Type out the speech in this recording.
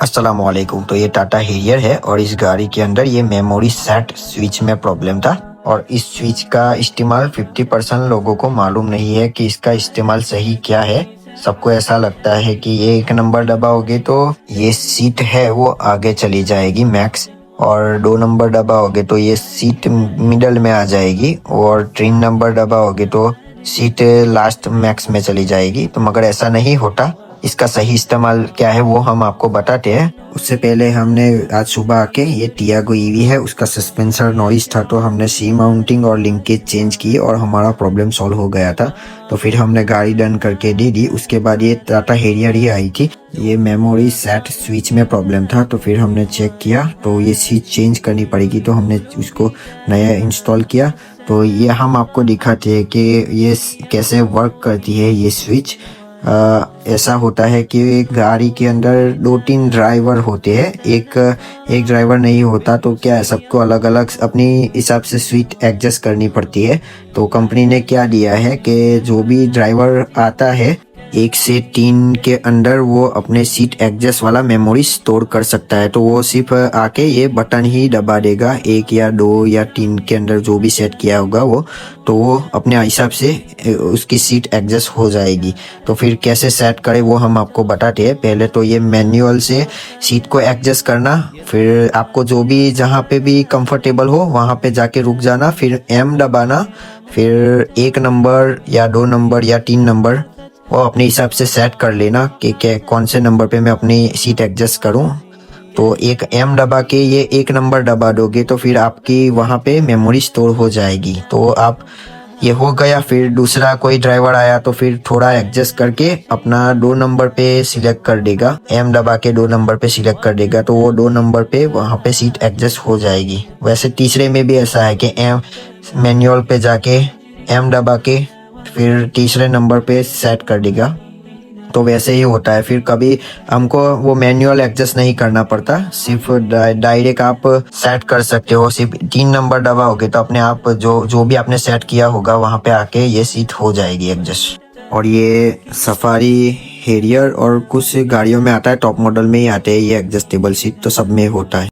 अस्सलामुअलैकुम। तो ये टाटा हेरियर है और इस गाड़ी के अंदर ये मेमोरी सेट स्विच में प्रॉब्लम था और इस स्विच का इस्तेमाल 50% लोगों को मालूम नहीं है कि इसका इस्तेमाल सही क्या है। सबको ऐसा लगता है कि ये एक नंबर दबाओगे तो ये सीट है वो आगे चली जाएगी मैक्स, और 2 नंबर दबाओगे तो ये सीट मिडल में आ जाएगी, और 3 नंबर दबाओगे तो सीट लास्ट मैक्स में चली जाएगी। तो मगर ऐसा नहीं होता। इसका सही इस्तेमाल क्या है वो हम आपको बताते हैं। उससे पहले हमने आज सुबह आके, ये टियागो ईवी है, उसका सस्पेंसर नॉइस था तो हमने सी माउंटिंग और लिंकेज चेंज की और हमारा प्रॉब्लम सॉल्व हो गया था। तो फिर हमने गाड़ी डन करके दे दी। उसके बाद ये टाटा हेरियर ही आई थी। ये मेमोरी सेट स्विच में प्रॉब्लम था तो फिर हमने चेक किया तो ये स्विच चेंज करनी पड़ेगी, तो हमने उसको नया इंस्टॉल किया। तो ये हम आपको दिखाते हैं कि ये कैसे वर्क करती है ये स्विच। ऐसा होता है कि गाड़ी के अंदर 2-3 ड्राइवर होते हैं, एक ड्राइवर नहीं होता। तो क्या है, सबको अलग अलग अपनी हिसाब से स्विच एडजस्ट करनी पड़ती है। तो कंपनी ने क्या दिया है कि जो भी ड्राइवर आता है 1 से 3 के अंदर वो अपने सीट एडजस्ट वाला मेमोरी स्टोर कर सकता है। तो वो सिर्फ आके ये बटन ही दबा देगा, 1 या 2 या 3 के अंदर जो भी सेट किया होगा वो, तो वो अपने हिसाब से उसकी सीट एडजस्ट हो जाएगी। तो फिर कैसे सेट करें वो हम आपको बताते हैं। पहले तो ये मैनुअल से सीट को एडजस्ट करना, फिर आपको जो भी जहाँ पे भी कंफर्टेबल हो वहाँ पे जाके रुक जाना, फिर M दबाना, फिर 1 नंबर या 2 नंबर या 3 नंबर वो अपने हिसाब से सेट कर लेना कि कौन से नंबर पे मैं अपनी सीट एडजस्ट करूं। तो एक M दबा के ये 1 नंबर दबा दोगे तो फिर आपकी वहां पे मेमोरी स्टोर हो जाएगी। तो आप ये हो गया। फिर दूसरा कोई ड्राइवर आया तो फिर थोड़ा एडजस्ट करके अपना 2 नंबर पे सिलेक्ट कर देगा, M दबा के 2 नंबर पे सिलेक्ट कर देगा तो वो 2 नंबर पे वहां पे सीट एडजस्ट हो जाएगी। वैसे तीसरे में भी ऐसा है कि M मैनुअल पे जाके M दबा के फिर तीसरे नंबर पे सेट कर देगा। तो वैसे ही होता है। फिर कभी हमको वो मैनुअल एडजस्ट नहीं करना पड़ता, सिर्फ डायरेक्ट आप सेट कर सकते हो। सिर्फ 3 नंबर दबाओगे तो अपने आप जो भी आपने सेट किया होगा वहां पे आके ये सीट हो जाएगी एडजस्ट। और ये सफारी, हेरियर और कुछ गाड़ियों में आता है, टॉप मॉडल में ही आते हैं ये एडजस्टेबल सीट, तो सब में होता है।